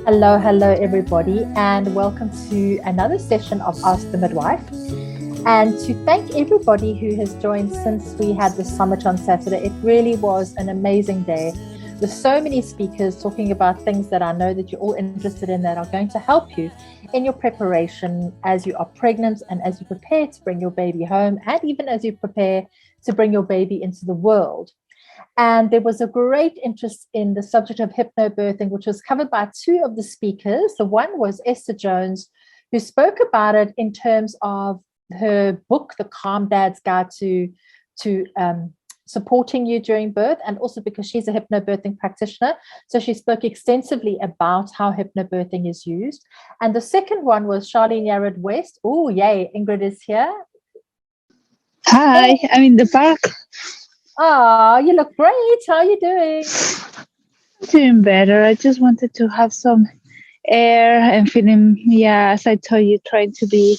Hello, everybody, and welcome to another session of Ask the Midwife. And to thank everybody who has joined since we had the summit on Saturday. It really was an amazing day with so many speakers talking about things that I know that you're all interested in that are going to help you in your preparation as you are pregnant and as you prepare to bring your baby home, and even as you prepare to bring your baby into the world. And there was a great interest in the subject of hypnobirthing, which was covered by two of the speakers. The one was Esther Jones, who spoke about it in terms of her book, The Calm Dad's Guide to Supporting You During Birth, and also because she's a hypnobirthing practitioner. So she spoke extensively about how hypnobirthing is used. And the second one was Charlene Yared West. Oh, yay, Ingrid is here. Hi, I'm in the park. Oh, you look great. How are you doing? Doing better. I just wanted to have some air and feeling, as I told you, trying to be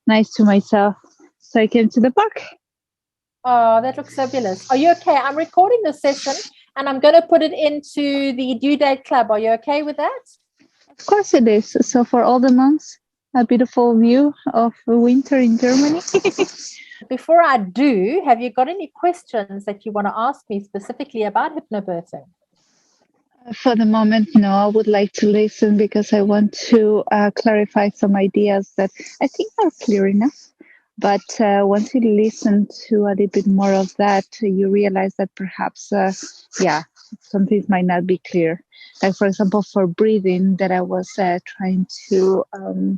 nice to myself. So I came to the park. Oh, that looks fabulous. Are you okay? I'm recording this session and I'm going to put it into the due date club. Are you okay with that? Of course it is. So for all the months, a beautiful view of winter in Germany. Before I do, have you got any questions that you want to ask me specifically about hypnobirthing? For the moment, no, I would like to listen because I want to clarify some ideas that I think are clear enough. But once you listen to a little bit more of that, you realize that perhaps, some things might not be clear. Like, for example, for breathing, that I was trying to,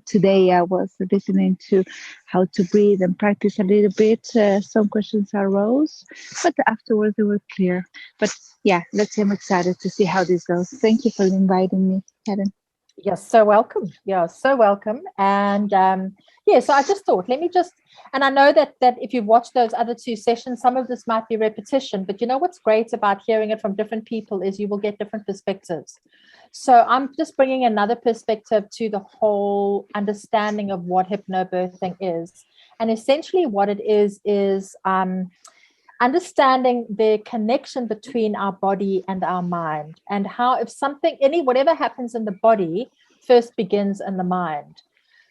today I was listening to how to breathe and practice a little bit. Some questions arose, but afterwards they were clear. But let's see, I'm excited to see how this goes. Thank you for inviting me, Karen. You're so welcome. You're so welcome. And so I just thought, and I know that if you've watched those other two sessions, some of this might be repetition, but you know what's great about hearing it from different people is you will get different perspectives. So I'm just bringing another perspective to the whole understanding of what hypnobirthing is. And essentially what it is understanding the connection between our body and our mind, and how if whatever happens in the body first begins in the mind.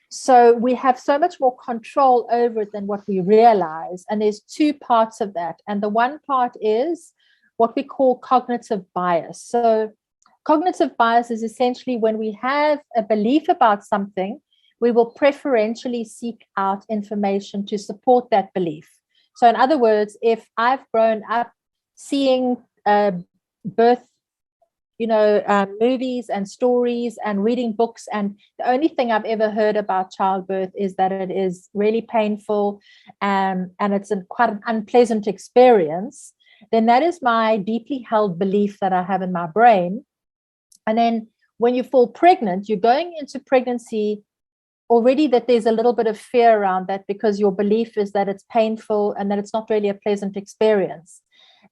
So we have so much more control over it than what we realize. And there's two parts of that. And the one part is what we call cognitive bias. So cognitive bias is essentially when we have a belief about something, we will preferentially seek out information to support that belief. So in other words, if I've grown up seeing birth, movies and stories and reading books, and the only thing I've ever heard about childbirth is that it is really painful and it's quite an unpleasant experience, then that is my deeply held belief that I have in my brain. And then when you fall pregnant, you're going into pregnancy already that there's a little bit of fear around that because your belief is that it's painful and that it's not really a pleasant experience.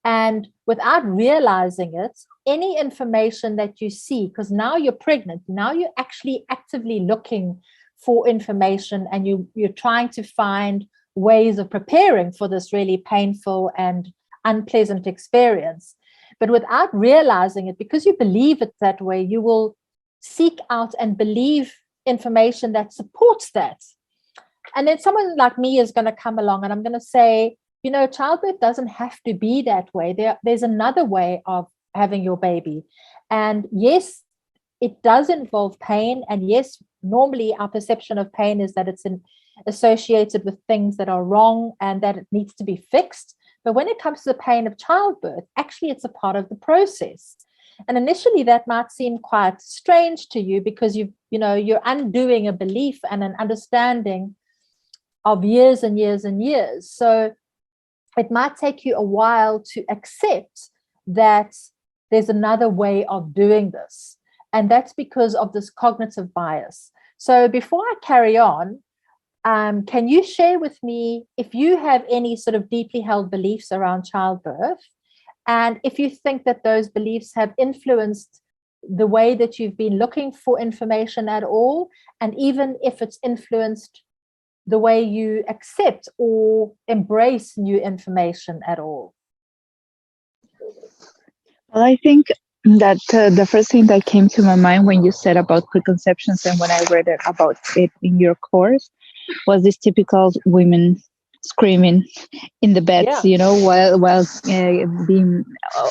And without realizing it, any information that you see, because now you're pregnant, now you're actually actively looking for information and you're trying to find ways of preparing for this really painful and unpleasant experience. But without realizing it, because you believe it that way, you will seek out and believe information that supports that. And then someone like me is going to come along and I'm going to say, childbirth doesn't have to be that way. There's another way of having your baby. And yes, it does involve pain. And yes, normally our perception of pain is that it's associated with things that are wrong and that it needs to be fixed. But when it comes to the pain of childbirth, actually it's a part of the process. And initially that might seem quite strange to you because you're undoing a belief and an understanding of years and years and years. So it might take you a while to accept that there's another way of doing this. And that's because of this cognitive bias. So before I carry on, can you share with me if you have any sort of deeply held beliefs around childbirth? And if you think that those beliefs have influenced the way that you've been looking for information at all, and even if it's influenced the way you accept or embrace new information at all. Well, I think that the first thing that came to my mind when you said about preconceptions and when I read it about it in your course was this typical women screaming in the beds, Yeah. while being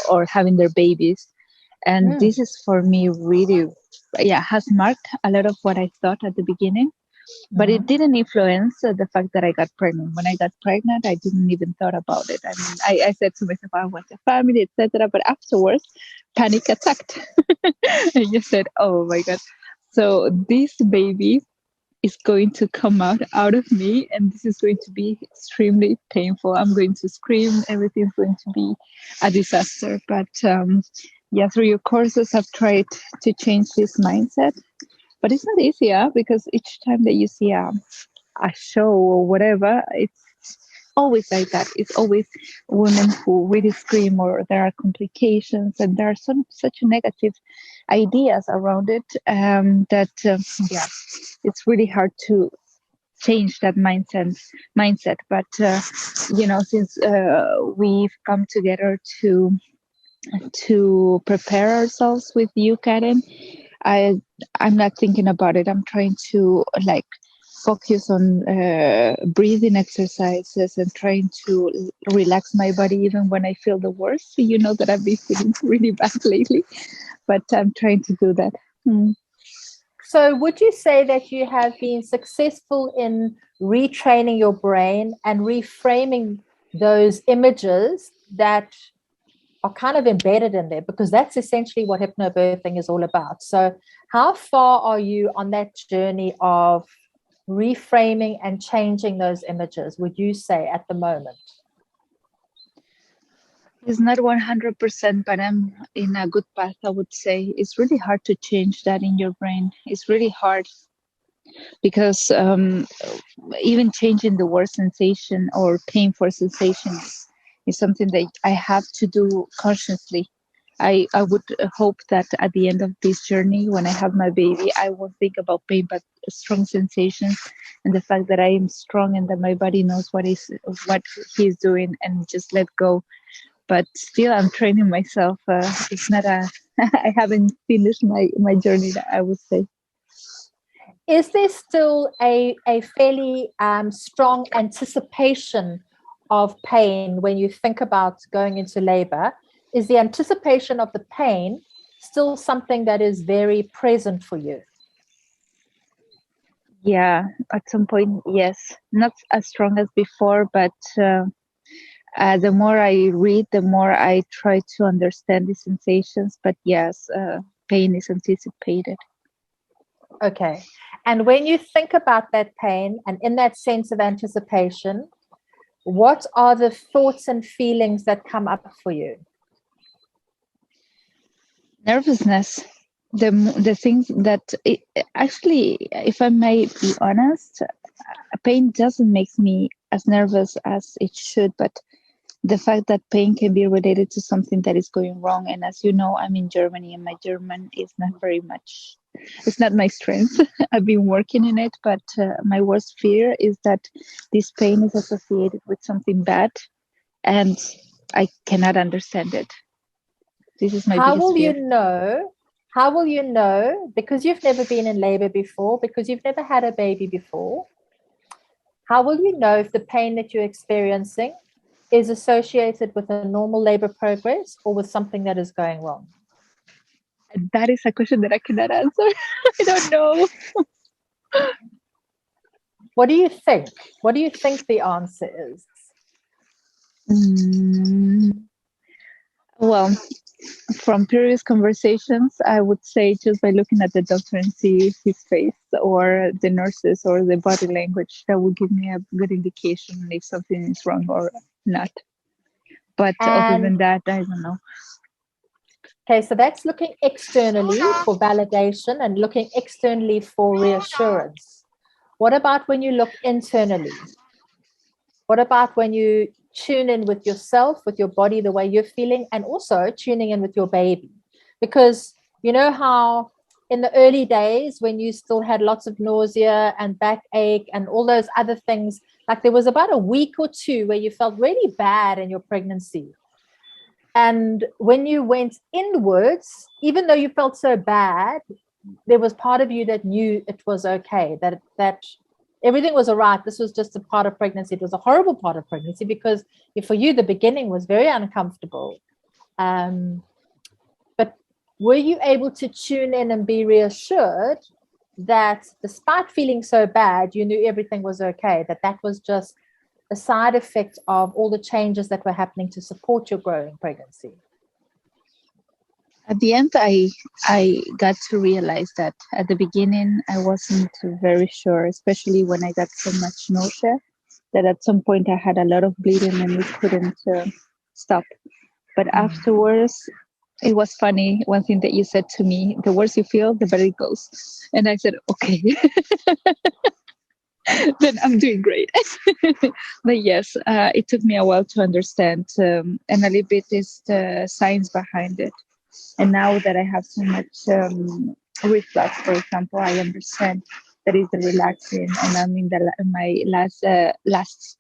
or having their babies. And Mm. this is for me really, yeah, has marked a lot of what I thought at the beginning. But it Mhm. didn't influence the fact that I got pregnant. When I got pregnant, I didn't even thought about it. I mean, I said to myself, I want a family, etc. But afterwards, panic attacked. I just said, oh my God. So this baby is going to come out of me, and this is going to be extremely painful. I'm going to scream. Everything's going to be a disaster. But yeah, through your courses, I've tried to change this mindset, but it's not easy, because each time that you see a show or whatever, it's always like that. It's always women who really scream, or there are complications, and there are such negative ideas around it, that yeah, it's really hard to change that mindset. But since we've come together to prepare ourselves with you, Karen, I I'm not thinking about it. I'm trying to like focus on breathing exercises and trying to relax my body even when I feel the worst. So you know that I've been feeling really bad lately, but I'm trying to do that. Mm. So, would you say that you have been successful in retraining your brain and reframing those images that are kind of embedded in there? Because that's essentially what hypnobirthing is all about. So, how far are you on that journey of reframing and changing those images, would you say, at the moment? It's not 100%, but I'm in a good path, I would say. It's really hard to change that in your brain. It's really hard because even changing the word sensation or painful sensation is something that I have to do consciously. I would hope that at the end of this journey, when I have my baby, I won't think about pain, but strong sensations, and the fact that I am strong and that my body knows what he's doing, and just let go. But still, I'm training myself. It's not a I haven't finished my journey, I would say. Is there still a fairly strong anticipation of pain when you think about going into labor? Is the anticipation of the pain still something that is very present for you? Yeah, at some point, yes. Not as strong as before, but the more I read, the more I try to understand the sensations. But yes, pain is anticipated. Okay. And when you think about that pain and in that sense of anticipation, what are the thoughts and feelings that come up for you? Nervousness. The things that actually, if I may be honest, pain doesn't make me as nervous as it should, but the fact that pain can be related to something that is going wrong. And as you know, I'm in Germany, and my German is not very much, it's not my strength. I've been working in it, but my worst fear is that this pain is associated with something bad, and I cannot understand it. This is my How biggest will you fear. know? How will you know? Because you've never been in labor before, because you've never had a baby before. How will you know if the pain that you're experiencing is associated with a normal labor progress or with something that is going wrong? And that is a question that I cannot answer. I don't know. What do you think? What do you think the answer is? Mm, well, from previous conversations, I would say just by looking at the doctor and see his face or the nurses or the body language, that would give me a good indication if something is wrong or not. But other And than that, I don't know. okay, so that's looking externally for validation and looking externally for reassurance. What about when you look internally? What about when you tune in with yourself, with your body, the way you're feeling, and also tuning in with your baby? Because you know how in the early days, when you still had lots of nausea and backache and all those other things, like there was about a week or two where you felt really bad in your pregnancy. And when you went inwards, even though you felt so bad, there was part of you that knew it was okay, that everything was all right. This was just a part of pregnancy. It was a horrible part of pregnancy because for you, the beginning was very uncomfortable. But were you able to tune in and be reassured that despite feeling so bad, you knew everything was okay, that was just a side effect of all the changes that were happening to support your growing pregnancy? At the end, I got to realize that at the beginning, I wasn't very sure, especially when I got so much nausea, that at some point I had a lot of bleeding and it couldn't stop. But afterwards, it was funny. One thing that you said to me, the worse you feel, the better it goes. And I said, okay. Then I'm doing great. But yes, it took me a while to understand, and a little bit is the science behind it. And now that I have so much reflux, for example, I understand that is the relaxing, and I'm in my last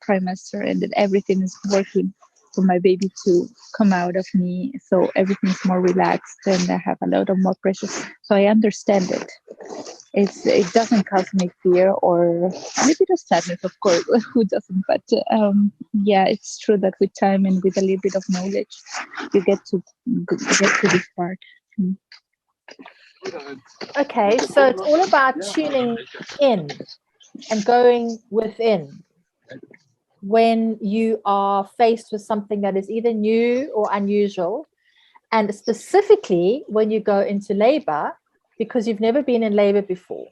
trimester, and that everything is working for my baby to come out of me. So everything's more relaxed, and I have a lot of more pressure. So I understand it. It doesn't cause me fear or maybe the sadness, of course. Who doesn't? But yeah, it's true that with time and with a little bit of knowledge, you get to this part. Okay, so it's all about tuning in and going within when you are faced with something that is either new or unusual, and specifically when you go into labor, because you've never been in labor before.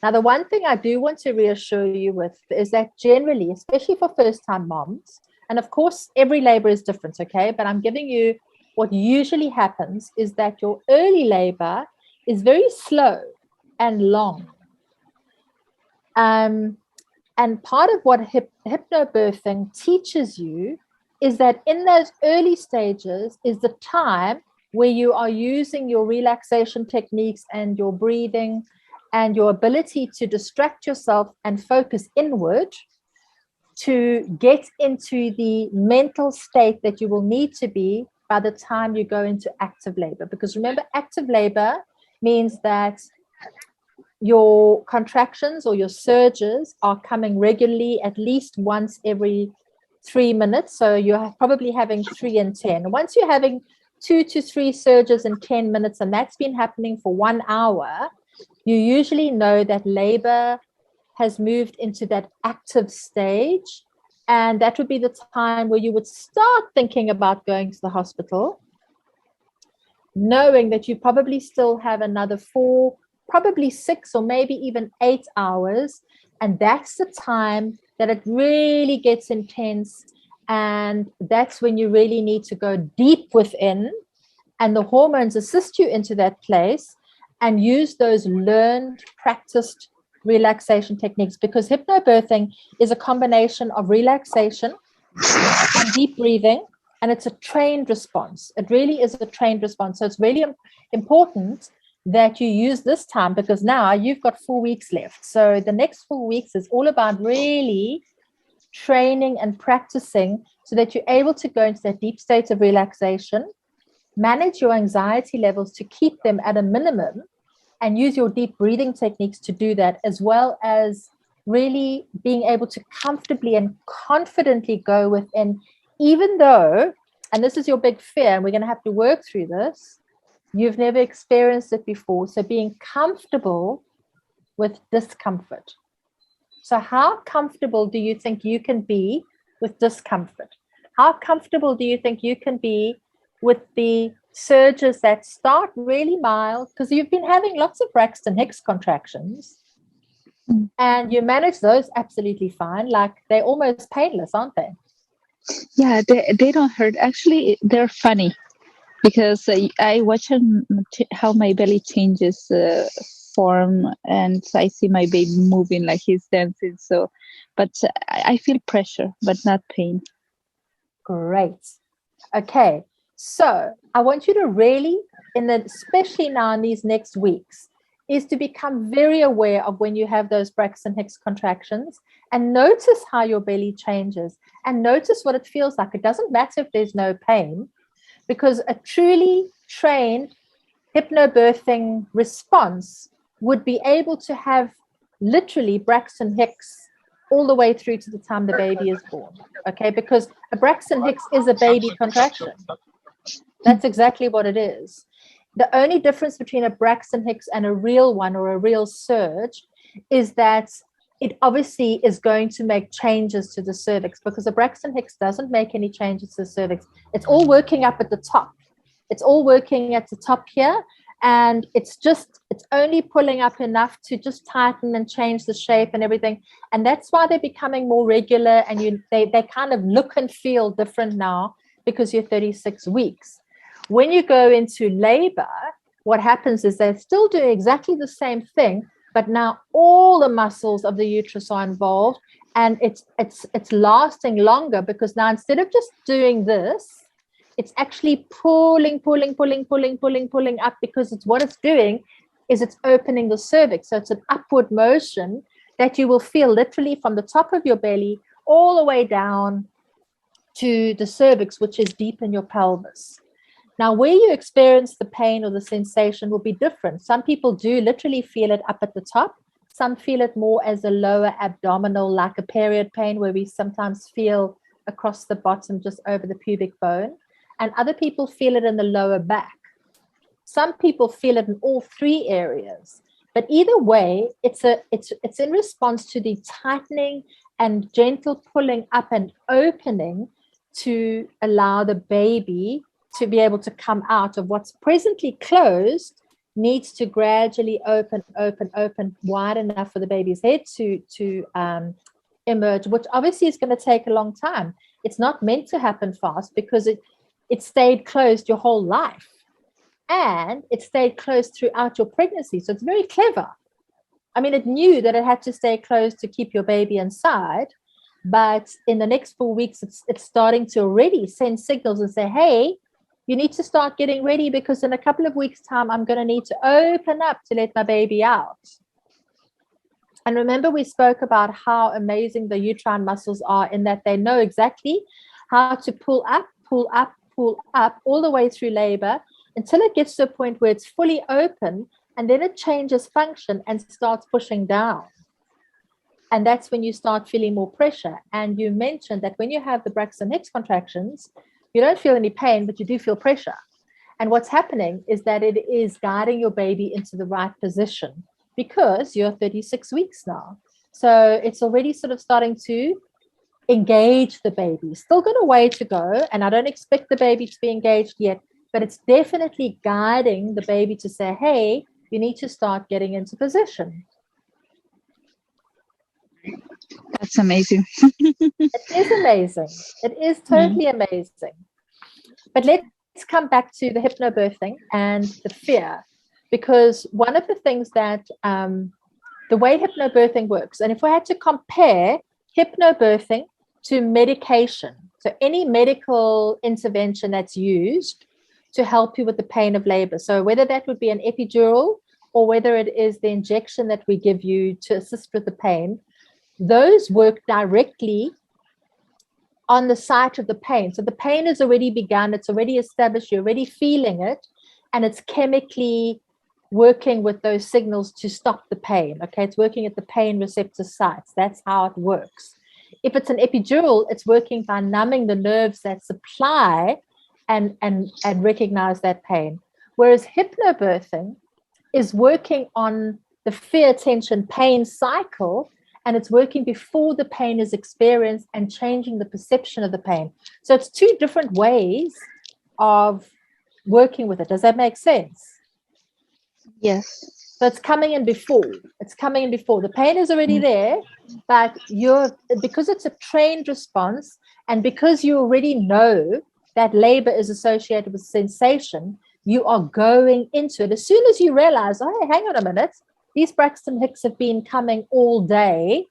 Now, the one thing I do want to reassure you with is that generally, especially for first-time moms, and of course, every labor is different, okay? But I'm giving you what usually happens is that your early labor is very slow and long. And part of what hypnobirthing teaches you is that in those early stages is the time where you are using your relaxation techniques and your breathing and your ability to distract yourself and focus inward to get into the mental state that you will need to be by the time you go into active labor. Because remember, active labor means that your contractions or your surges are coming regularly, at least once every 3 minutes. So you're probably having 3 and 10. Once you're having 2 to 3 surges in 10 minutes, and that's been happening for 1 hour, you usually know that labor has moved into that active stage. And that would be the time where you would start thinking about going to the hospital, knowing that you probably still have another 4, probably 6, or maybe even 8 hours. And that's the time that it really gets intense. And that's when you really need to go deep within, and the hormones assist you into that place, and use those learned, practiced relaxation techniques, because hypnobirthing is a combination of relaxation and deep breathing, and it's a trained response. It really is a trained response. So it's really important that you use this time, because now you've got 4 weeks left. So the next 4 weeks is all about really training and practicing so that you're able to go into that deep state of relaxation, manage your anxiety levels to keep them at a minimum, and use your deep breathing techniques to do that, as well as really being able to comfortably and confidently go within, even though, and this is your big fear, and we're going to have to work through this, you've never experienced it before. So being comfortable with discomfort. So how comfortable do you think you can be with discomfort? How comfortable do you think you can be with the surges that start really mild? Because you've been having lots of Braxton Hicks contractions, and you manage those absolutely fine. Like, they're almost painless, aren't they? Yeah, they don't hurt. Actually, they're funny, because I watch how my belly changes form, and I see my baby moving like he's dancing. So, but I feel pressure, but not pain. Great. Okay. So I want you to really, especially now in these next weeks, is to become very aware of when you have those Braxton Hicks contractions, and notice how your belly changes, and notice what it feels like. It doesn't matter if there's no pain, because a truly trained hypnobirthing response would be able to have literally Braxton Hicks all the way through to the time the baby is born. Okay, because a Braxton Hicks is a baby contraction. That's exactly what it is. The only difference between a Braxton Hicks and a real one, or a real surge, is that it obviously is going to make changes to the cervix, because a Braxton Hicks doesn't make any changes to the cervix. It's all working up at the top. It's all working at the top here. And it's only pulling up enough to just tighten and change the shape and everything. And that's why they're becoming more regular, and they kind of look and feel different now, because you're 36 weeks. When you go into labor, what happens is they're still doing exactly the same thing, but now all the muscles of the uterus are involved, and it's lasting longer, because now instead of just doing this, it's actually pulling up, because what it's doing is it's opening the cervix. So it's an upward motion that you will feel literally from the top of your belly all the way down to the cervix, which is deep in your pelvis. Now, where you experience the pain or the sensation will be different. Some people do literally feel it up at the top. Some feel it more as a lower abdominal, like a period pain, where we sometimes feel across the bottom, just over the pubic bone. And other people feel it in the lower back. Some people feel it in all three areas. But either way, it's in response to the tightening and gentle pulling up and opening to allow the baby to be able to come out of what's presently closed, needs to gradually open wide enough for the baby's head to emerge, which obviously is going to take a long time. It's not meant to happen fast, because it stayed closed your whole life, and it stayed closed throughout your pregnancy. So it's very clever. I mean, it knew that it had to stay closed to keep your baby inside, but in the next 4 weeks, it's starting to already send signals and say, hey, you need to start getting ready, because in a couple of weeks' time, I'm going to need to open up to let my baby out. And remember, we spoke about how amazing the uterine muscles are, in that they know exactly how to pull up all the way through labor until it gets to a point where it's fully open, and then it changes function and starts pushing down. And that's when you start feeling more pressure. And you mentioned that when you have the Braxton Hicks contractions, you don't feel any pain, but you do feel pressure. And what's happening is that it is guiding your baby into the right position, because you're 36 weeks now. So it's already sort of starting to engage the baby. Still got a way to go, and I don't expect the baby to be engaged yet, but it's definitely guiding the baby to say, hey, you need to start getting into position. That's amazing. It is amazing. It is totally amazing. But let's come back to the hypnobirthing and the fear, because one of the things that the way hypnobirthing works, and if we had to compare hypnobirthing to medication, so any medical intervention that's used to help you with the pain of labor, so whether that would be an epidural or whether it is the injection that we give you to assist with the pain, those work directly on the site of the pain. So the pain has already begun, it's already established, you're already feeling it, and it's chemically working with those signals to stop the pain. Okay, it's working at the pain receptor sites. That's how it works. If it's an epidural, it's working by numbing the nerves that supply and recognize that pain. Whereas hypnobirthing is working on the fear, tension, pain cycle, and it's working before the pain is experienced and changing the perception of the pain. So it's two different ways of working with it. Does that make sense? Yes. So it's coming in before. It's coming in before. The pain is already there, but because it's a trained response, and because you already know that labor is associated with sensation, you are going into it. As soon as you realize, oh, hey, hang on a minute, these Braxton Hicks have been coming all day,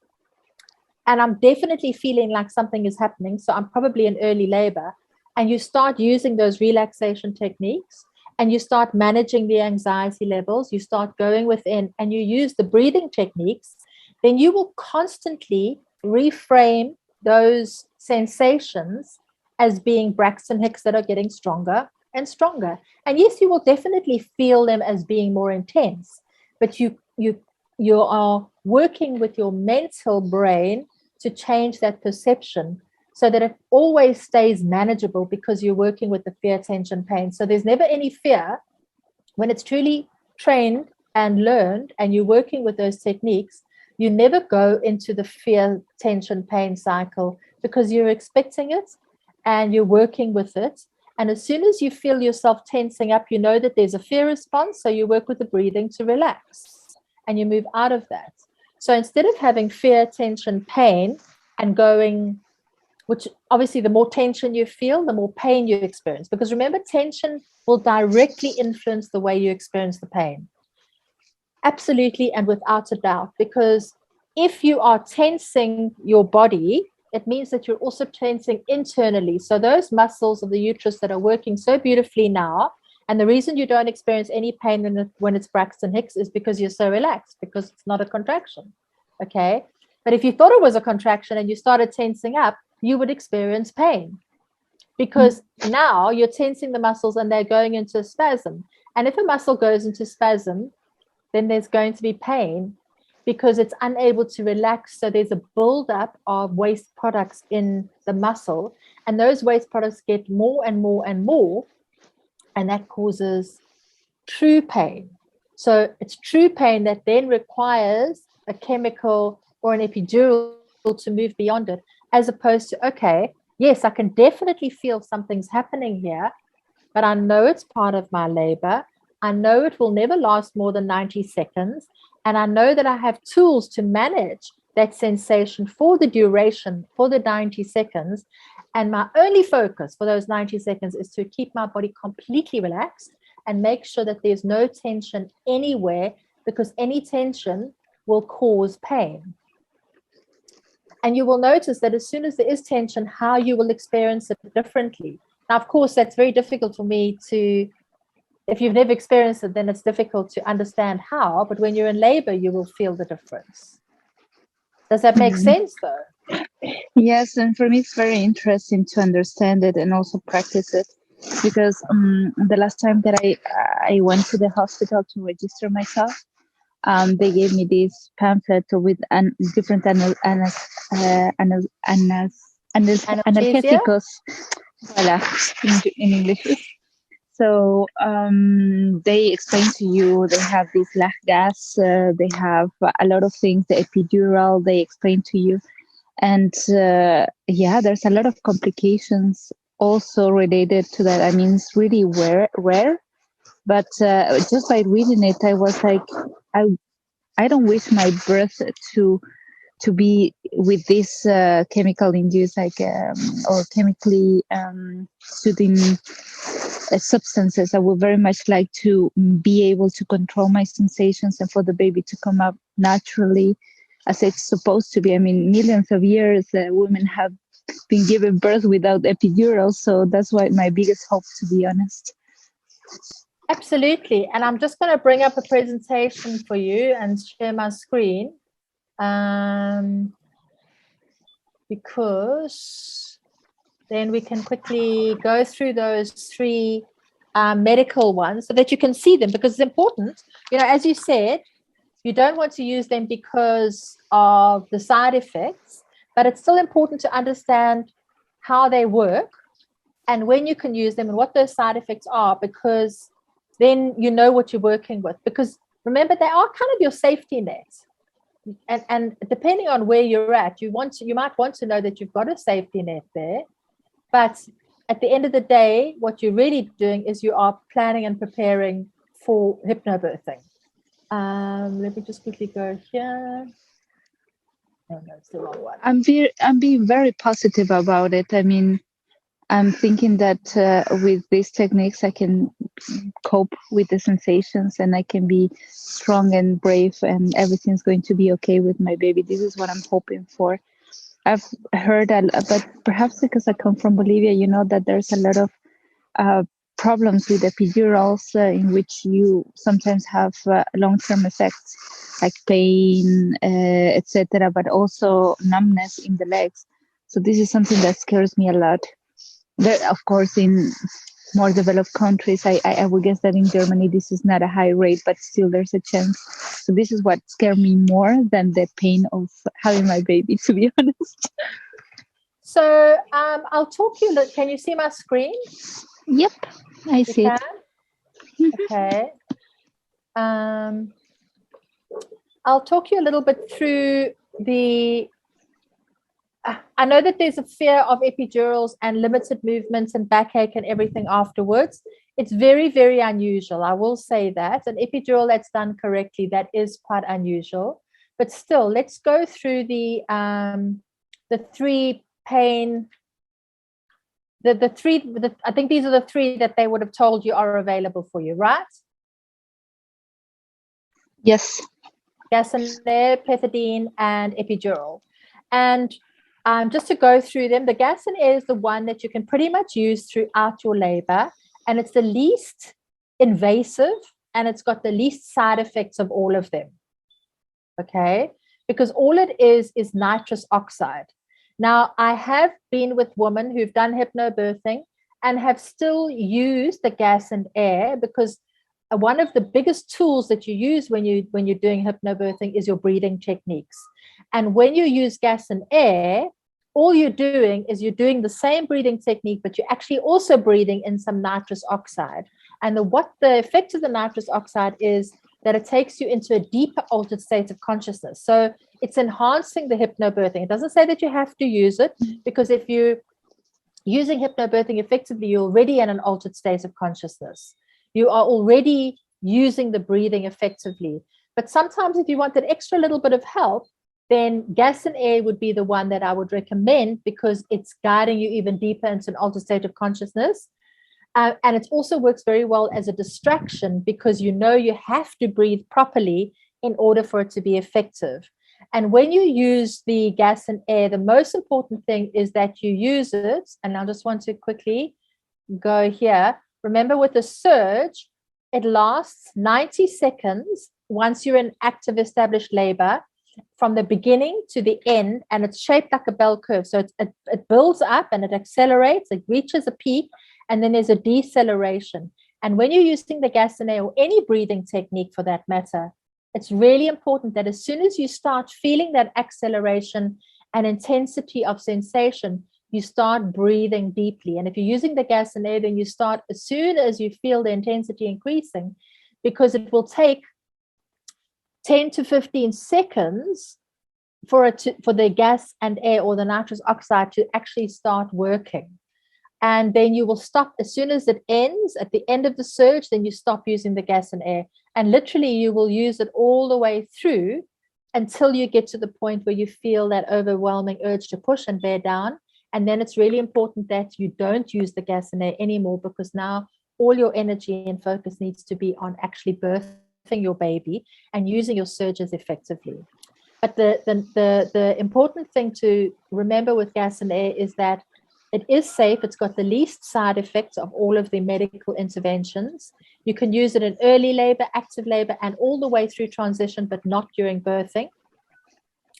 and I'm definitely feeling like something is happening, so I'm probably in early labor, and you start using those relaxation techniques, and you start managing the anxiety levels, you start going within, and you use the breathing techniques, then you will constantly reframe those sensations as being Braxton Hicks that are getting stronger, and stronger. And yes, you will definitely feel them as being more intense, but you are working with your mental brain to change that perception so that it always stays manageable, because you're working with the fear, tension, pain. So there's never any fear when it's truly trained and learned, and you're working with those techniques. You never go into the fear, tension, pain cycle, because you're expecting it and you're working with it. And as soon as you feel yourself tensing up, you know that there's a fear response. So you work with the breathing to relax and you move out of that. So instead of having fear, tension, pain and going, which obviously the more tension you feel, the more pain you experience. Because remember, tension will directly influence the way you experience the pain. Absolutely, and without a doubt. Because if you are tensing your body, it means that you're also tensing internally. So those muscles of the uterus that are working so beautifully now, and the reason you don't experience any pain when it's Braxton Hicks is because you're so relaxed, because it's not a contraction. Okay. But if you thought it was a contraction and you started tensing up, you would experience pain, because now you're tensing the muscles and they're going into a spasm. And if a muscle goes into spasm, then there's going to be pain because it's unable to relax. So there's a buildup of waste products in the muscle, and those waste products get more and more and more, and that causes true pain. So it's true pain that then requires a chemical or an epidural to move beyond it, as opposed to, okay, yes, I can definitely feel something's happening here, but I know it's part of my labor. I know it will never last more than 90 seconds. And I know that I have tools to manage that sensation for the duration, for the 90 seconds. And my only focus for those 90 seconds is to keep my body completely relaxed and make sure that there's no tension anywhere, because any tension will cause pain. And you will notice that as soon as there is tension, how you will experience it differently. Now, of course, that's very difficult for me to, if you've never experienced it, then it's difficult to understand how, but when you're in labor, you will feel the difference. Does that make sense though? Yes, and for me, it's very interesting to understand it and also practice it, because the last time that I went to the hospital to register myself, they gave me this pamphlet with different analgésicos, voilà, in English. So they explain to you, they have this gas, they have a lot of things, the epidural, they explain to you. And there's a lot of complications also related to that. I mean, it's really rare, but just by reading it, I was like, I don't wish my birth to be with this chemical induced, like or chemically soothing substances. I would very much like to be able to control my sensations and for the baby to come up naturally as it's supposed to be. I mean, millions of years women have been given birth without epidurals, so that's why my biggest hope, to be honest. Absolutely. And I'm just going to bring up a presentation for you and share my screen, because then we can quickly go through those three medical ones so that you can see them, because it's important. You know, as you said, you don't want to use them because of the side effects, but it's still important to understand how they work and when you can use them and what those side effects are, because then you know what you're working with. Because remember, they are kind of your safety net. And depending on where you're at, you might want to know that you've got a safety net there. But at the end of the day, what you're really doing is you are planning and preparing for hypnobirthing. Let me just quickly go here. Oh, no, it's the wrong one. I'm being very positive about it. I mean, I'm thinking that with these techniques, I can cope with the sensations and I can be strong and brave and everything's going to be okay with my baby. This is what I'm hoping for. I've heard, but perhaps because I come from Bolivia, you know, that there's a lot of problems with epidurals in which you sometimes have long-term effects like pain, etc., but also numbness in the legs. So this is something that scares me a lot. There, of course, in more developed countries. I would guess that in Germany this is not a high rate, but still there's a chance. So this is what scared me more than the pain of having my baby, to be honest. So I'll talk you. Can you see my screen? Yep, I see it. Okay. I'll talk you a little bit through the. I know that there's a fear of epidurals and limited movements and backache and everything afterwards. It's very, very unusual. I will say that. An epidural that's done correctly, that is quite unusual. But still, let's go through the three pain. I think these are the three that they would have told you are available for you, right? Yes. Gas and air, pethidine, and epidural. And just to go through them, the gas and air is the one that you can pretty much use throughout your labor, and it's the least invasive, and it's got the least side effects of all of them. Okay, because all it is nitrous oxide. Now, I have been with women who've done hypnobirthing and have still used the gas and air, because one of the biggest tools that you use when you're doing hypnobirthing is your breathing techniques. And when you use gas and air, all you're doing is you're doing the same breathing technique, but you're actually also breathing in some nitrous oxide. And what the effect of the nitrous oxide is that it takes you into a deeper altered state of consciousness. So it's enhancing the hypnobirthing. It doesn't say that you have to use it, because if you're using hypnobirthing effectively, you're already in an altered state of consciousness. You are already using the breathing effectively. But sometimes if you want that extra little bit of help, then gas and air would be the one that I would recommend, because it's guiding you even deeper into an altered state of consciousness. And it also works very well as a distraction, because you have to breathe properly in order for it to be effective. And when you use the gas and air, the most important thing is that you use it. And I just want to quickly go here. Remember, with the surge, it lasts 90 seconds once you're in active established labor, from the beginning to the end, and it's shaped like a bell curve. So it builds up and it accelerates, it reaches a peak, and then there's a deceleration. And when you're using the gas and air, or any breathing technique for that matter, it's really important that as soon as you start feeling that acceleration and intensity of sensation, you start breathing deeply. And if you're using the gas and air, then you start as soon as you feel the intensity increasing, because it will take 10 to 15 seconds for the gas and air, or the nitrous oxide, to actually start working. And then you will stop as soon as it ends. At the end of the surge, then you stop using the gas and air. And literally you will use it all the way through until you get to the point where you feel that overwhelming urge to push and bear down. And then it's really important that you don't use the gas and air anymore, because now all your energy and focus needs to be on actually birthing your baby and using your surges effectively. But the important thing to remember with gas and air is that it is safe. It's got the least side effects of all of the medical interventions. You can use it in early labor, active labor, and all the way through transition, but not during birthing.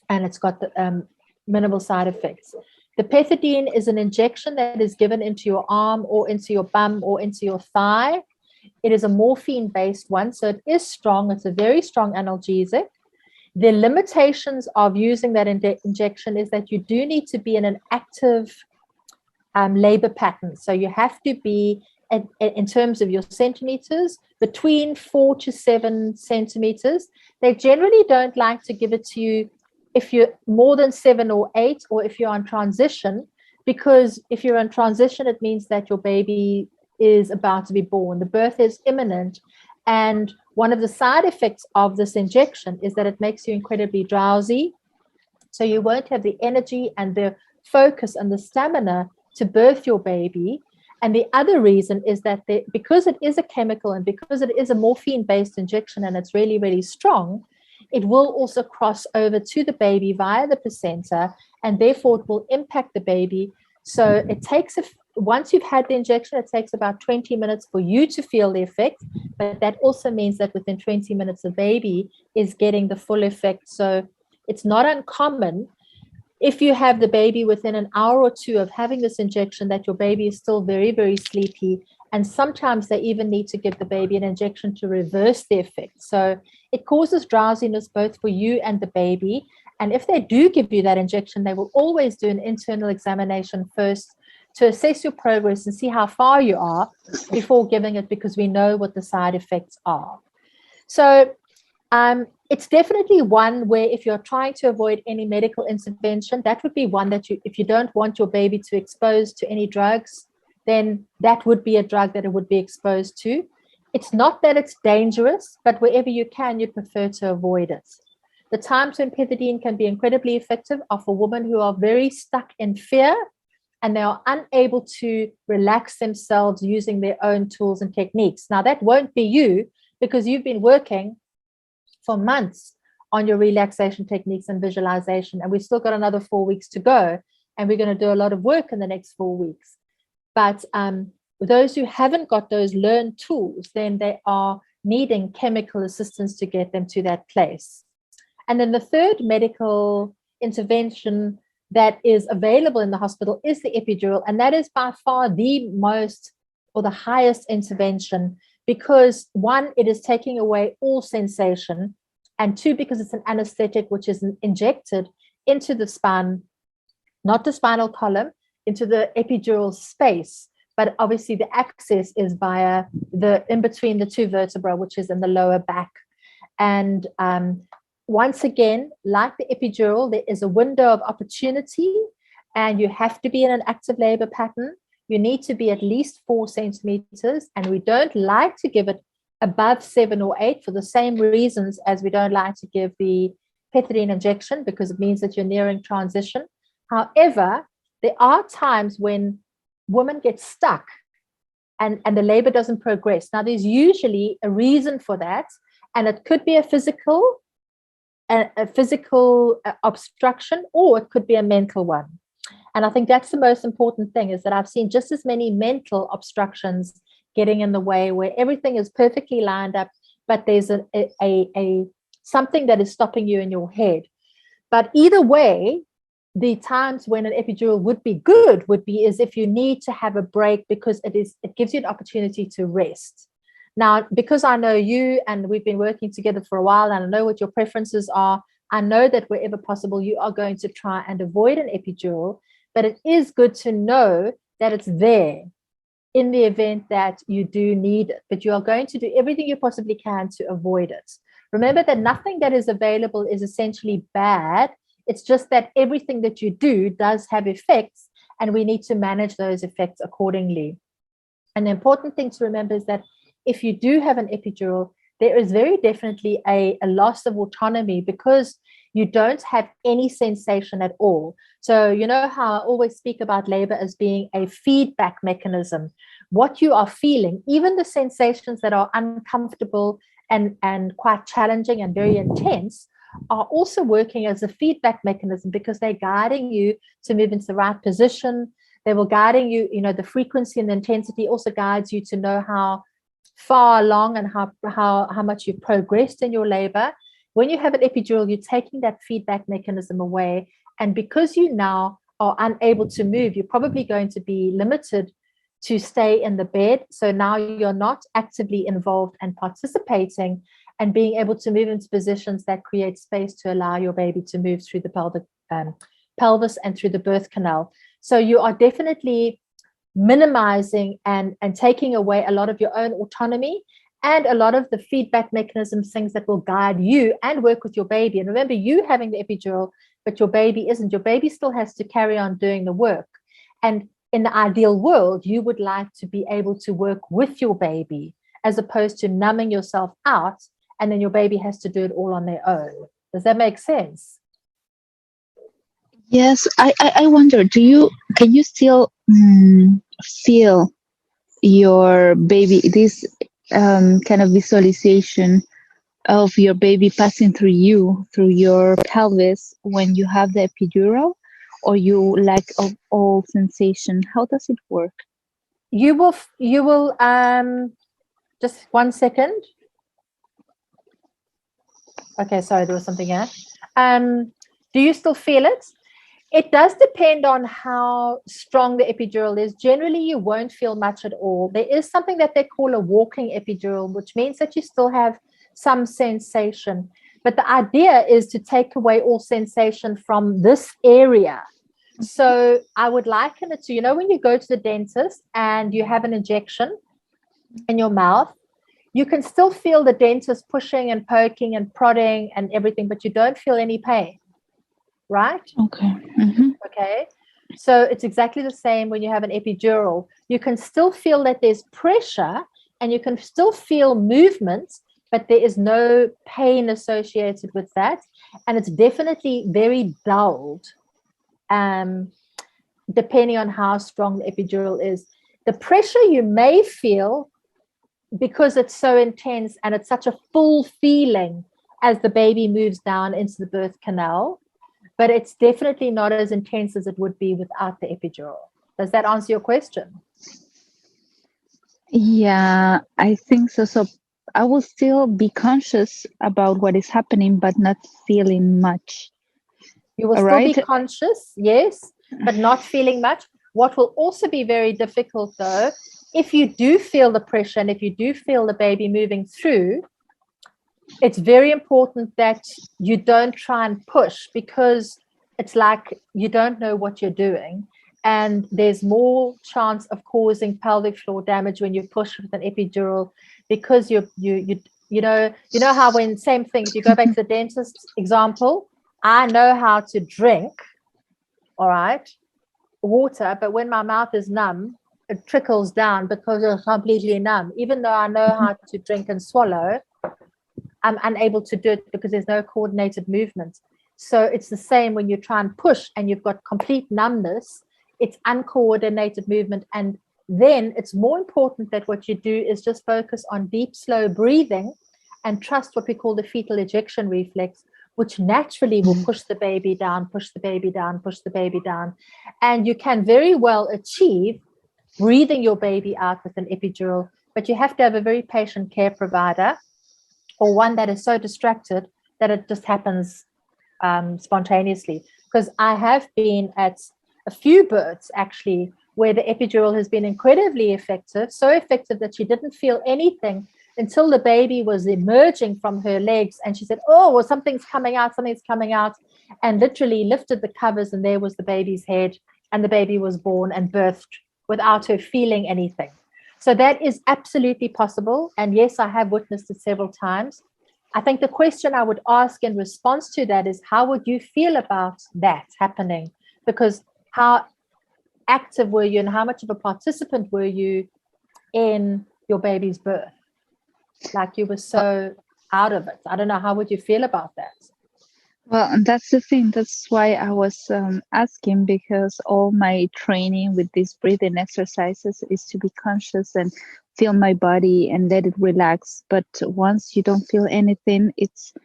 And it's got the minimal side effects. The pethidine is an injection that is given into your arm or into your bum or into your thigh. It is a morphine-based one, so it is strong. It's a very strong analgesic. The limitations of using that injection is that you do need to be in an active labor pattern. So you have to be, in terms of your centimeters, between 4 to 7 centimeters. They generally don't like to give it to you if you're more than 7 or 8, or if you're on transition, because if you're on transition, it means that your baby is about to be born. The birth is imminent. And one of the side effects of this injection is that it makes you incredibly drowsy. So you won't have the energy and the focus and the stamina to birth your baby. And the other reason is that because it is a chemical and because it is a morphine-based injection and it's really, really strong, it will also cross over to the baby via the placenta, and therefore it will impact the baby. So it takes once you've had the injection, it takes about 20 minutes for you to feel the effect, but that also means that within 20 minutes, the baby is getting the full effect. So it's not uncommon, if you have the baby within an hour or two of having this injection, that your baby is still very, very sleepy And sometimes they even need to give the baby an injection to reverse the effect. So it causes drowsiness both for you and the baby. And if they do give you that injection, they will always do an internal examination first to assess your progress and see how far you are before giving it, because we know what the side effects are. So it's definitely one where if you're trying to avoid any medical intervention, that would be one that if you don't want your baby to expose to any drugs, then that would be a drug that it would be exposed to. It's not that it's dangerous, but wherever you can, you prefer to avoid it. The times when pethidine can be incredibly effective are for women who are very stuck in fear and they are unable to relax themselves using their own tools and techniques. Now, that won't be you, because you've been working for months on your relaxation techniques and visualization, and we've still got another 4 weeks to go, and we're going to do a lot of work in the next 4 weeks. But those who haven't got those learned tools, then they are needing chemical assistance to get them to that place. And then the third medical intervention that is available in the hospital is the epidural, and that is by far the most or the highest intervention, because one, it is taking away all sensation, and two, because it's an anesthetic which is injected into the spine, not the spinal column, into the epidural space, but obviously the access is via the in between the two vertebrae, which is in the lower back. And once again, like the epidural, there is a window of opportunity, and you have to be in an active labor pattern. You need to be at least 4 centimeters, and we don't like to give it above 7 or 8 for the same reasons as we don't like to give the pethidine injection, because it means that you're nearing transition. However, there are times when women get stuck and the labor doesn't progress. Now, there's usually a reason for that, and it could be a physical obstruction, or it could be a mental one. And I think that's the most important thing, is that I've seen just as many mental obstructions getting in the way, where everything is perfectly lined up, but there's a something that is stopping you in your head. But either way, the times when an epidural would be good would be is if you need to have a break, because it gives you an opportunity to rest. Now, because I know you and we've been working together for a while, and I know what your preferences are, I know that wherever possible, you are going to try and avoid an epidural, but it is good to know that it's there in the event that you do need it, but you are going to do everything you possibly can to avoid it. Remember that nothing that is available is essentially bad. It's just that everything that you do does have effects, and we need to manage those effects accordingly. And the important thing to remember is that if you do have an epidural, there is very definitely a loss of autonomy, because you don't have any sensation at all. So you know how I always speak about labor as being a feedback mechanism. What you are feeling, even the sensations that are uncomfortable and quite challenging and very intense, are also working as a feedback mechanism, because they're guiding you to move into the right position. They will guiding you, the frequency and the intensity also guides you to know how far along and how much you've progressed in your labor. When you have an epidural, you're taking that feedback mechanism away. And because you now are unable to move, you're probably going to be limited to stay in the bed. So now you're not actively involved and participating and being able to move into positions that create space to allow your baby to move through the pelvis and through the birth canal. So you are definitely minimizing and taking away a lot of your own autonomy and a lot of the feedback mechanisms, things that will guide you and work with your baby. And remember, you having the epidural, but your baby isn't. Your baby still has to carry on doing the work. And in the ideal world, you would like to be able to work with your baby, as opposed to numbing yourself out, and then your baby has to do it all on their own. Does that make sense? Yes, I wonder, can you still feel your baby, this kind of visualization of your baby passing through your pelvis when you have the epidural, or you lack of all sensation? How does it work? You will just 1 second. Okay, sorry, there was something here. Do you still feel it? It does depend on how strong the epidural is. Generally, you won't feel much at all. There is something that they call a walking epidural, which means that you still have some sensation. But the idea is to take away all sensation from this area. So I would liken it to, you know, when you go to the dentist and you have an injection in your mouth, you can still feel the dentist pushing and poking and prodding and everything, but you don't feel any pain, right? Okay. Mm-hmm. Okay. So it's exactly the same when you have an epidural. You can still feel that there's pressure and you can still feel movement, but there is no pain associated with that. And it's definitely very dulled, depending on how strong the epidural is. The pressure you may feel because it's so intense and it's such a full feeling as the baby moves down into the birth canal, but it's definitely not as intense as it would be without the epidural. Does that answer your question? Yeah, I think so. So I will still be conscious about what is happening, but not feeling much. You will All still be right. conscious, yes, but not feeling much. What will also be very difficult, though, if you do feel the pressure and if you do feel the baby moving through, it's very important that you don't try and push, because it's like you don't know what you're doing. And there's more chance of causing pelvic floor damage when you push with an epidural, because you know how, when same thing, if you go back to the dentist example, I know how to drink, all right, water, but when my mouth is numb, it trickles down because it's completely numb. Even though I know how to drink and swallow, I'm unable to do it because there's no coordinated movement. So it's the same when you try and push and you've got complete numbness. It's uncoordinated movement. And then it's more important that what you do is just focus on deep, slow breathing and trust what we call the fetal ejection reflex, which naturally will push the baby down, push the baby down, push the baby down. And you can very well achieve breathing your baby out with an epidural, but you have to have a very patient care provider, or one that is so distracted that it just happens spontaneously. Because I have been at a few births actually where the epidural has been incredibly effective, so effective that she didn't feel anything until the baby was emerging from her legs, and she said, oh, well, something's coming out, and literally lifted the covers, and there was the baby's head, and the baby was born and birthed without her feeling anything. So that is absolutely possible. And yes, I have witnessed it several times. I think the question I would ask in response to that is, how would you feel about that happening? Because how active were you and how much of a participant were you in your baby's birth? Like, you were so out of it. I don't know. How would you feel about that? Well, that's the thing. That's why I was asking, because all my training with these breathing exercises is to be conscious and feel my body and let it relax. But once you don't feel anything, it's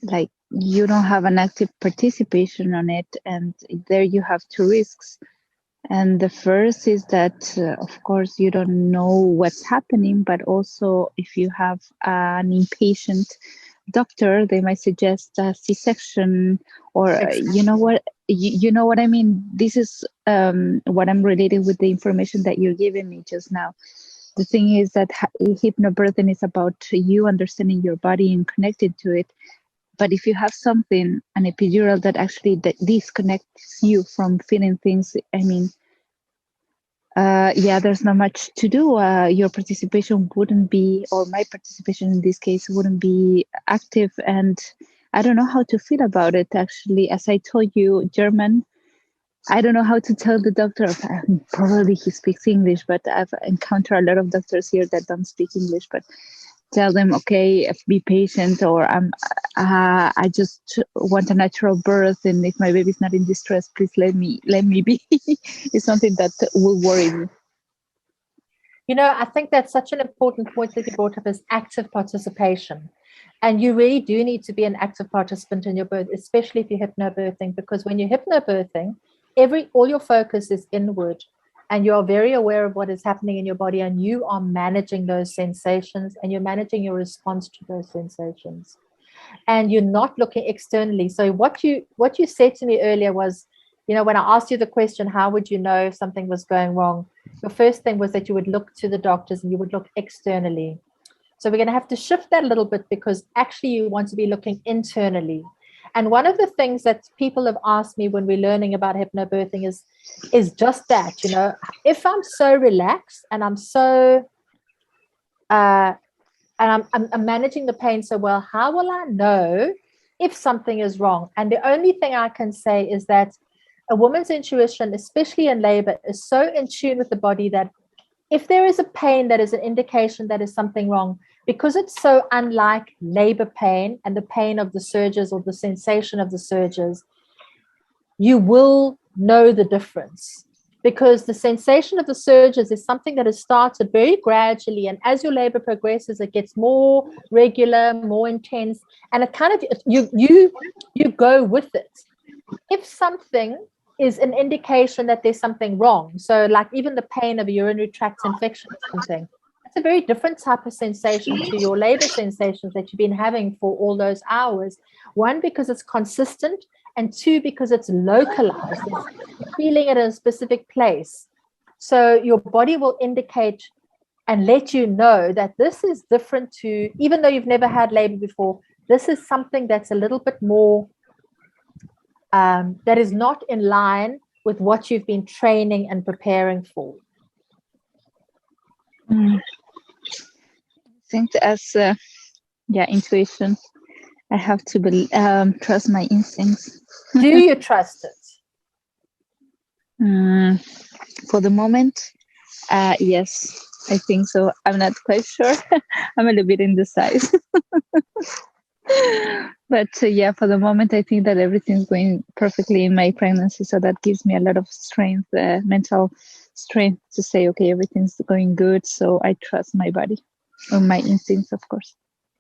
like you don't have an active participation on it. And there you have two risks. And the first is that, of course, you don't know what's happening, but also if you have an impatient doctor, they might suggest a C-section, or you know what I mean. This is what I'm relating with the information that you're giving me just now. The thing is that hypnobirthing is about you understanding your body and connected to it. But if you have something, an epidural that actually disconnects you from feeling things, I mean, there's not much to do. Your participation wouldn't be, or my participation in this case wouldn't be active. And I don't know how to feel about it, actually. As I told you, German, I don't know how to tell the doctor. Probably he speaks English, but I've encountered a lot of doctors here that don't speak English. But tell them, okay, be patient, or I just want a natural birth, and if my baby's not in distress, please let me be. It's something that will worry me. You know, I think that's such an important point that you brought up, is active participation. And you really do need to be an active participant in your birth, especially if you're hypnobirthing, because when you're hypnobirthing, all your focus is inward, and you are very aware of what is happening in your body, and you are managing those sensations, and you're managing your response to those sensations, and you're not looking externally. So what you said to me earlier was, when I asked you the question, how would you know if something was going wrong? Your first thing was that you would look to the doctors and you would look externally. So we're going to have to shift that a little bit, because actually you want to be looking internally. And one of the things that people have asked me when we're learning about hypnobirthing is just that, if I'm so relaxed and I'm so, and I'm managing the pain so well, how will I know if something is wrong? And the only thing I can say is that a woman's intuition, especially in labor, is so in tune with the body that if there is a pain that is an indication that is something wrong, because it's so unlike labor pain and the pain of the surges or the sensation of the surges, you will know the difference, because the sensation of the surges is something that has started very gradually. And as your labor progresses, it gets more regular, more intense, and it kind of, you go with it. If something is an indication that there's something wrong, so like even the pain of a urinary tract infection or something, it's a very different type of sensation to your labor sensations that you've been having for all those hours. One, because it's consistent, and two, because it's localized. You're feeling it in a specific place. So your body will indicate and let you know that this is different to, even though you've never had labor before, this is something that's a little bit more, that is not in line with what you've been training and preparing for. I think as intuition, I have to trust my instincts. Do you trust it? For the moment, yes, I think so. I'm not quite sure. I'm a little bit indecisive. But for the moment, I think that everything's going perfectly in my pregnancy. So that gives me a lot of strength, mental strength to say, okay, everything's going good. So I trust my body or my instincts, of course.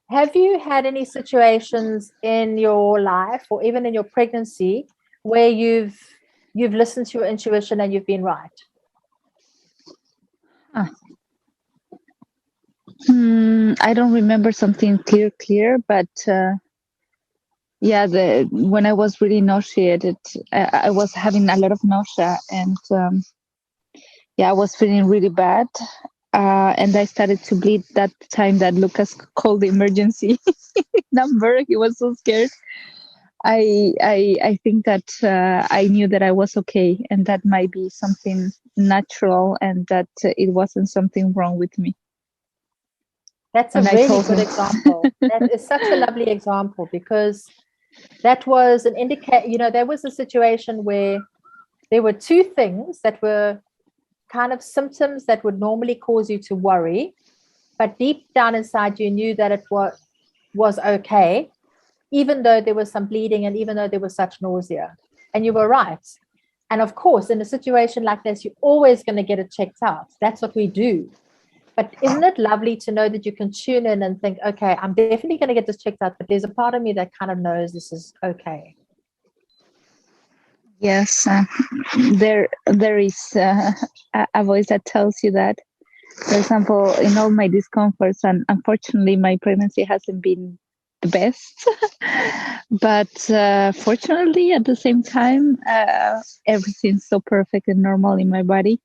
Have you had any situations in your life or even in your pregnancy where you've listened to your intuition and you've been right? I don't remember something clear, but when I was really nauseated, I was having a lot of nausea, and I was feeling really bad. And I started to bleed that time that Lucas called the emergency number. He was so scared. I think that I knew that I was okay, and that might be something natural, and that it wasn't something wrong with me. That's a really good example. That is such a lovely example, because that was an indicator. There was a situation where there were two things that were kind of symptoms that would normally cause you to worry, but deep down inside you knew that it was okay, even though there was some bleeding and even though there was such nausea. And you were right. And of course, in a situation like this, you're always going to get it checked out. That's what we do. But isn't it lovely to know that you can tune in and think, okay, I'm definitely going to get this checked out, but there's a part of me that kind of knows this is okay. Yes, there is a voice that tells you that. For example, in all my discomforts, and unfortunately my pregnancy hasn't been the best, but fortunately at the same time, everything's so perfect and normal in my body.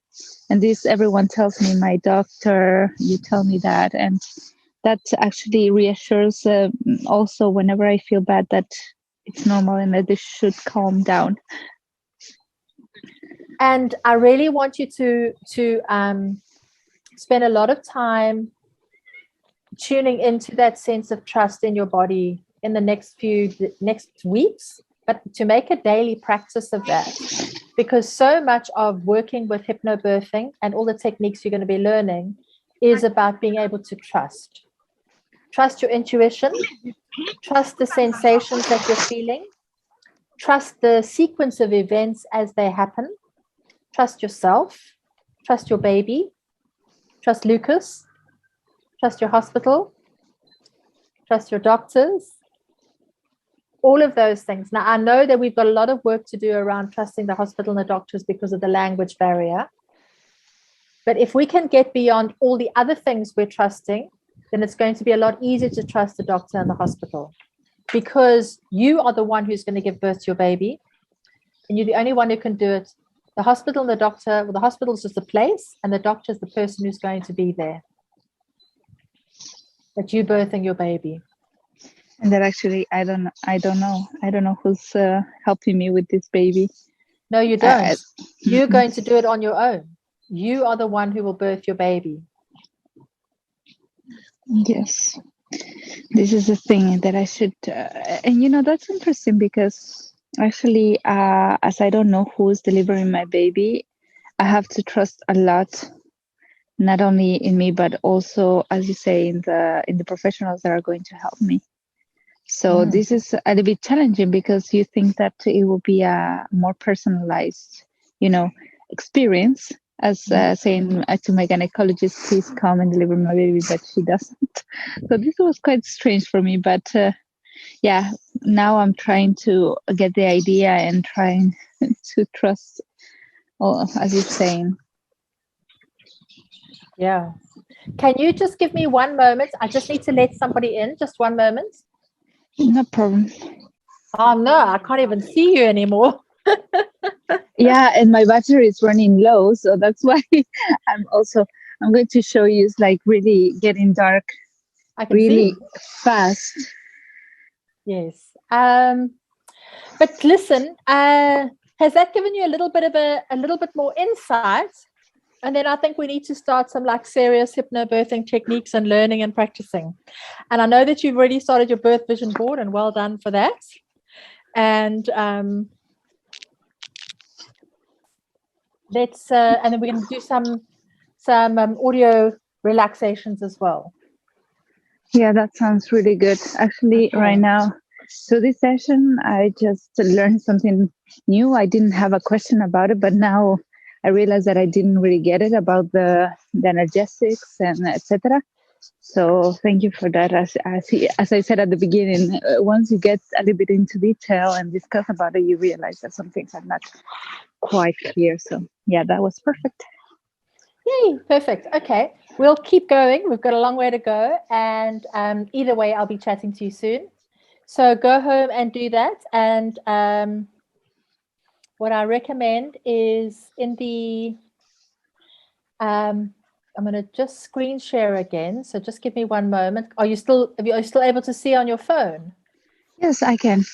And this everyone tells me, my doctor, you tell me that, and that actually reassures also whenever I feel bad that it's normal and that this should calm down. And I really want you to spend a lot of time tuning into that sense of trust in your body in the next weeks, but to make a daily practice of that, because so much of working with hypnobirthing and all the techniques you're going to be learning is about being able to trust your intuition, trust the sensations that you're feeling, trust the sequence of events as they happen, trust yourself, trust your baby, trust Lucas, trust your hospital, trust your doctors, all of those things. Now, I know that we've got a lot of work to do around trusting the hospital and the doctors because of the language barrier. But if we can get beyond all the other things we're trusting, then it's going to be a lot easier to trust the doctor and the hospital, because you are the one who's going to give birth to your baby. and you're the only one who can do it. The hospital and the doctor, well, the hospital is just a place, and the doctor is the person who's going to be there. That you're birthing your baby. And that actually, I don't know who's helping me with this baby. No, you don't. You're going to do it on your own. You are the one who will birth your baby. Yes. This is the thing that I should, and that's interesting because actually, as I don't know who's delivering my baby, I have to trust a lot, not only in me, but also, as you say, in the professionals that are going to help me. So this is a little bit challenging because you think that it will be a more personalized, experience, as saying to my gynecologist, please come and deliver my baby, but she doesn't. So this was quite strange for me, but yeah, now I'm trying to get the idea and trying to trust, as you're saying. Yeah. Can you just give me one moment? I just need to let somebody in. Just one moment. No problem. Oh, no, I can't even see you anymore. Yeah, and my battery is running low, so that's why I'm going to show you. It's like really getting dark, really fast. Yes. But listen, has that given you a little bit more insight? And then I think we need to start some like serious hypnobirthing techniques and learning and practicing. And I know that you've already started your birth vision board, and well done for that. And let's and then we're going to do some audio relaxations as well. Yeah, that sounds really good. Actually, right now, so this session, I just learned something new. I didn't have a question about it, but now I realized that I didn't really get it about the analgesics and etc. So thank you for that. As I said at the beginning, once you get a little bit into detail and discuss about it, you realize that some things are not quite clear. So yeah, that was perfect. Yay, perfect. Okay, we'll keep going. We've got a long way to go. And either way, I'll be chatting to you soon. So go home and do that. And what I recommend is in the, I'm going to just screen share again. So just give me one moment. Are you still able to see on your phone? Yes, I can.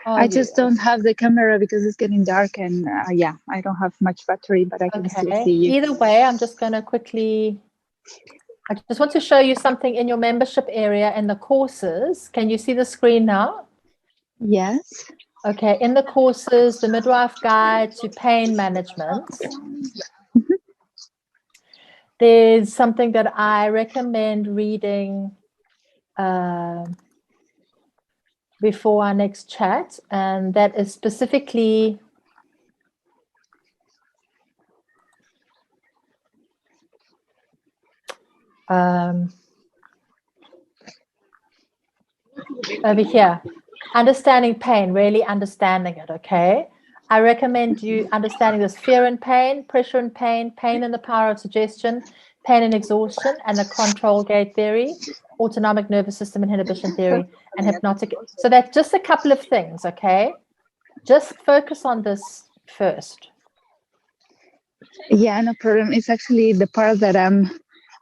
I just don't have the camera because it's getting dark, and yeah, I don't have much battery, but I can still see you. Either way, I'm just going to quickly, I just want to show you something in your membership area in the courses. Can you see the screen now? Yes. Okay, in the courses, the Midwife Guide to Pain Management, there's something that I recommend reading before our next chat, and that is specifically over here, understanding pain, really understanding it. Okay, I recommend you understanding this: fear and pain, pressure and pain, pain and the power of suggestion, pain and exhaustion, and the control gate theory, autonomic nervous system inhibition theory, and hypnotic. So that's just a couple of things. Okay, just focus on this first. Yeah, no problem. It's actually the part that I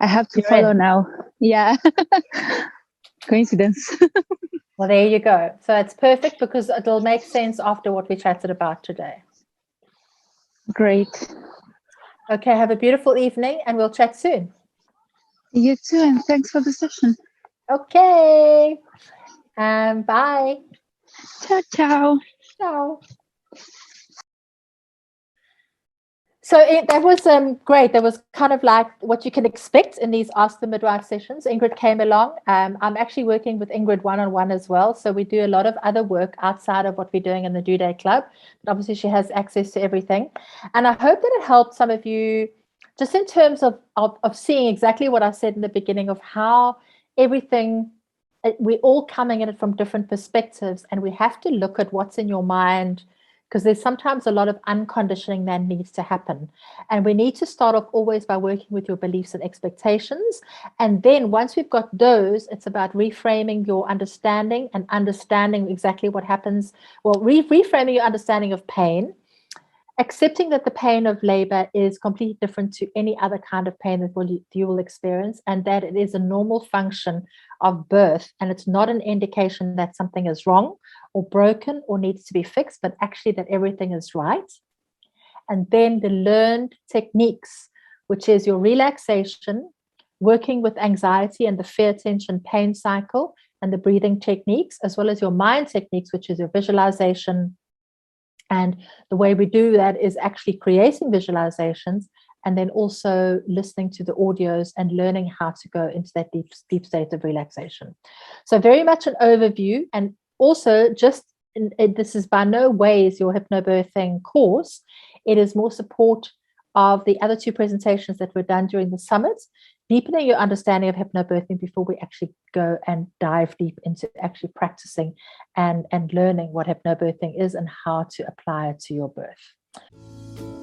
have to follow now. Yeah. Coincidence. Well, there you go. So it's perfect because it'll make sense after what we chatted about today. Great. Okay, have a beautiful evening and we'll chat soon. You too, and thanks for the session. Okay. Bye. Ciao, ciao. Ciao. So that was great. That was kind of like what you can expect in these Ask the Midwife sessions. Ingrid came along. I'm actually working with Ingrid one-on-one as well. So we do a lot of other work outside of what we're doing in the Do Day Club. But obviously, she has access to everything. And I hope that it helped some of you just in terms of seeing exactly what I said in the beginning of how everything, we're all coming at it from different perspectives. And we have to look at what's in your mind, because there's sometimes a lot of unconditioning that needs to happen. And we need to start off always by working with your beliefs and expectations. And then once we've got those, it's about reframing your understanding and understanding exactly what happens. Well, reframing your understanding of pain, accepting that the pain of labor is completely different to any other kind of pain that you will experience, and that it is a normal function of birth, and it's not an indication that something is wrong or broken or needs to be fixed, but actually that everything is right. And then the learned techniques, which is your relaxation, working with anxiety and the fear, tension, pain cycle, and the breathing techniques, as well as your mind techniques, which is your visualization. And the way we do that is actually creating visualizations and then also listening to the audios and learning how to go into that deep state of relaxation. So very much an overview. And also this is by no ways your hypnobirthing course. It is more support of the other two presentations that were done during the summit, deepening your understanding of hypnobirthing before we actually go and dive deep into actually practicing and learning what hypnobirthing is and how to apply it to your birth.